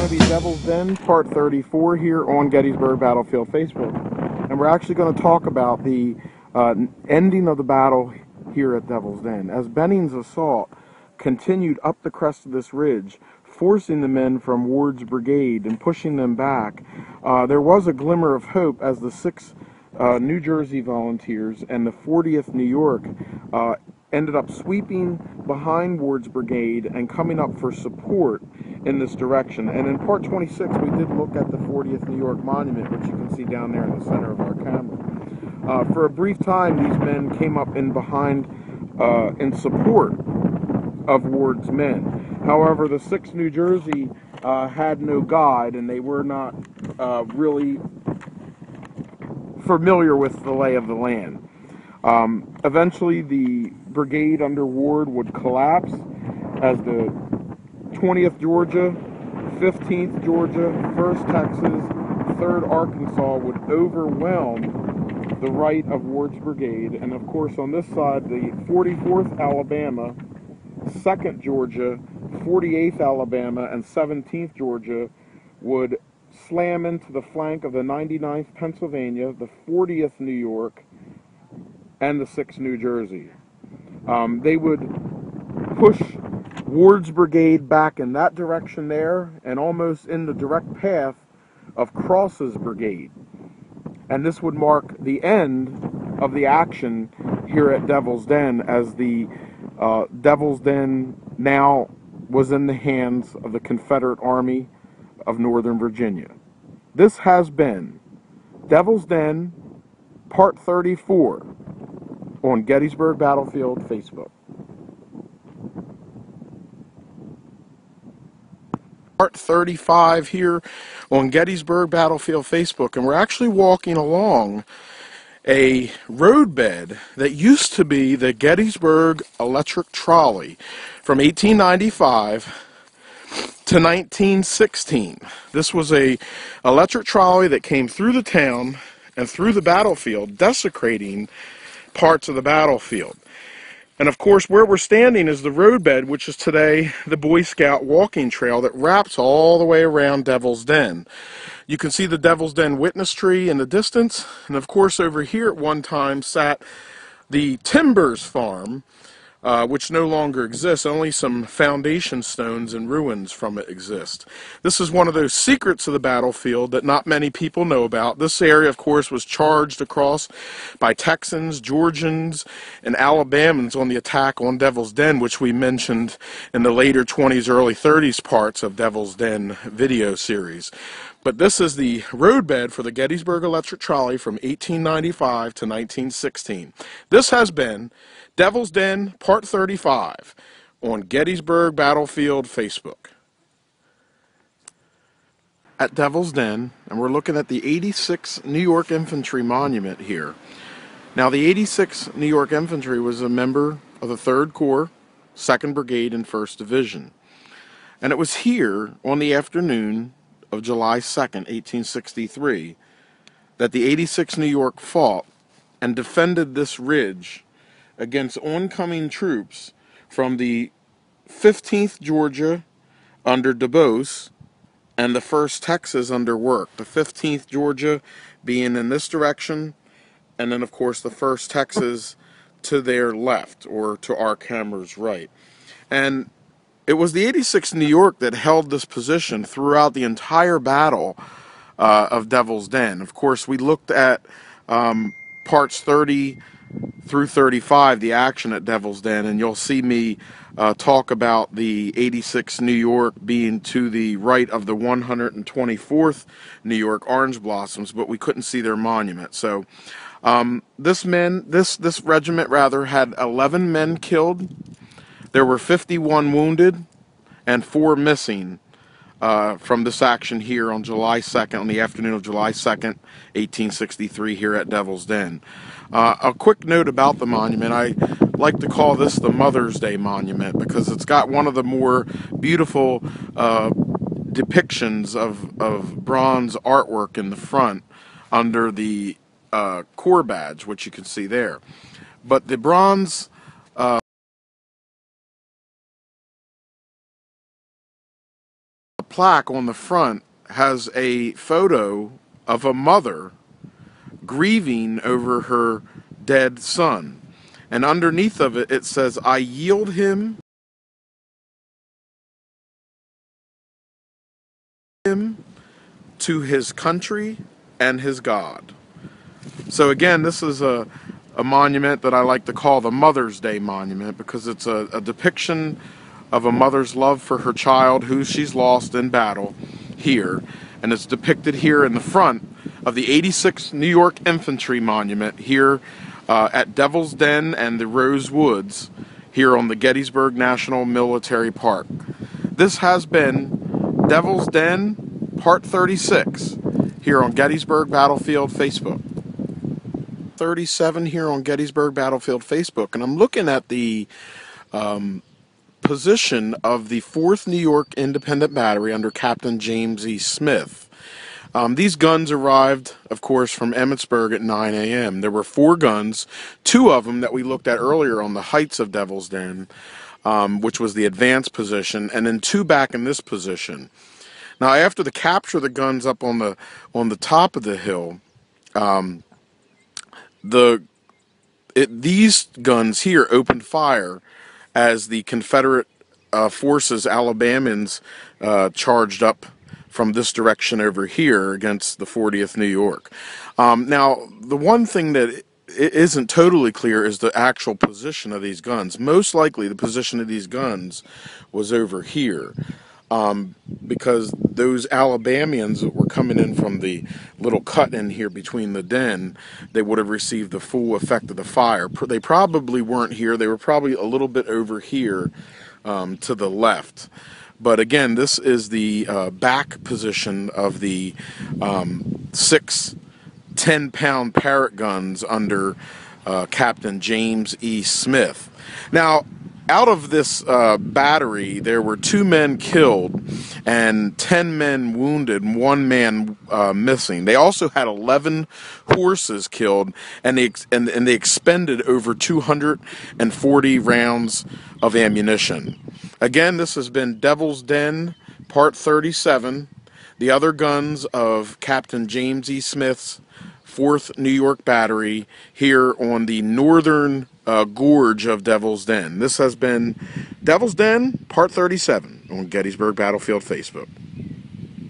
going to be Devil's Den, Part 34 here on Gettysburg Battlefield Facebook. And we're actually going to talk about the ending of the battle here at Devil's Den. As Benning's assault continued up the crest of this ridge, forcing the men from Ward's brigade and pushing them back, there was a glimmer of hope as the 6th New Jersey Volunteers and the 40th New York ended up sweeping behind Ward's brigade and coming up for support in this direction. And in part 26 we did look at the 40th New York monument, which you can see down there in the center of our camera. For a brief time these men came up in behind in support of Ward's men. However, the 6th New Jersey had no guide, and they were not really familiar with the lay of the land. Eventually the brigade under Ward would collapse as the 20th Georgia, 15th Georgia, 1st Texas, 3rd Arkansas would overwhelm the right of Ward's brigade, and of course on this side the 44th Alabama, 2nd Georgia, 48th Alabama, and 17th Georgia would slam into the flank of the 99th Pennsylvania, the 40th New York, and the 6th New Jersey. They would push Ward's brigade back in that direction there, and almost in the direct path of Cross's brigade. And this would mark the end of the action here at Devil's Den, as the Devil's Den now was in the hands of the Confederate Army of Northern Virginia. This has been Devil's Den, Part 34 on Gettysburg Battlefield Facebook. Part 35 here on Gettysburg Battlefield Facebook, and we're actually walking along a roadbed that used to be the Gettysburg Electric Trolley from 1895 to 1916. This was a electric trolley that came through the town and through the battlefield, desecrating parts of the battlefield. And of course where we're standing is the roadbed, which is today the Boy Scout walking trail that wraps all the way around Devil's Den. You can see the Devil's Den witness tree in the distance, and of course over here at one time sat the Timbers farm, which no longer exists. Only some foundation stones and ruins from it exist. This is one of those secrets of the battlefield that not many people know about. This area, of course, was charged across by Texans, Georgians, and Alabamans on the attack on Devil's Den, which we mentioned in the later 20s, early 30s parts of Devil's Den video series. But this is the roadbed for the Gettysburg Electric Trolley from 1895 to 1916. This has been Devil's Den, Part 35 on Gettysburg Battlefield Facebook. At Devil's Den, and we're looking at the 86th New York Infantry Monument here. Now, the 86th New York Infantry was a member of the 3rd Corps, 2nd Brigade, and 1st Division. And it was here on the afternoon of July 2nd, 1863, that the 86th New York fought and defended this ridge against oncoming troops from the 15th Georgia under DuBose and the 1st Texas under Work. The 15th Georgia being in this direction, and then of course the 1st Texas to their left, or to our camera's right. And it was the 86th New York that held this position throughout the entire battle of Devil's Den. Of course, we looked at parts 30 through 35, the action at Devil's Den, and you'll see me talk about the 86th New York being to the right of the 124th New York Orange Blossoms, but we couldn't see their monument. So this regiment rather had 11 men killed. There were 51 wounded and 4 missing from this action here on July 2nd, on the afternoon of July 2nd, 1863, here at Devil's Den. A quick note about the monument: I like to call this the Mother's Day Monument because it's got one of the more beautiful depictions of bronze artwork in the front under the Corps badge, which you can see there. But the bronze The plaque on the front has a photo of a mother grieving over her dead son. And underneath of it, it says, "I yield him to his country and his God." So again, this is a monument that I like to call the Mother's Day Monument, because it's a depiction of a mother's love for her child who she's lost in battle here. And it's depicted here in the front of the 86th New York Infantry Monument here at Devil's Den and the Rose Woods here on the Gettysburg National Military Park. This has been Devil's Den Part 36 here on Gettysburg Battlefield Facebook. 37 here on Gettysburg Battlefield Facebook, and I'm looking at the position of the 4th New York Independent Battery under Captain James E. Smith. These guns arrived, of course, from Emmitsburg at 9 a.m. There were 4 guns, 2 of them that we looked at earlier on the heights of Devil's Den, which was the advanced position, and then 2 back in this position. Now, after the capture of the guns up on the top of the hill, these guns here opened fire as the Confederate forces, Alabamans, charged up from this direction over here against the 40th New York. Now, the one thing that isn't totally clear is the actual position of these guns. Most likely the position of these guns was over here. Because those Alabamians that were coming in from the little cut in here between the den, they would have received the full effect of the fire. They probably weren't here. They were probably a little bit over here to the left. But again, this is the back position of the 6 10-pound Parrott guns under Captain James E. Smith. Now, out of this battery, there were 2 men killed and 10 men wounded, and 1 man missing. They also had 11 horses killed, and they expended over 240 rounds of ammunition. Again, this has been Devil's Den, Part 37, the other guns of Captain James E. Smith's 4th New York Battery here on the northern gorge of Devil's Den. This has been Devil's Den, Part 37 on Gettysburg Battlefield Facebook.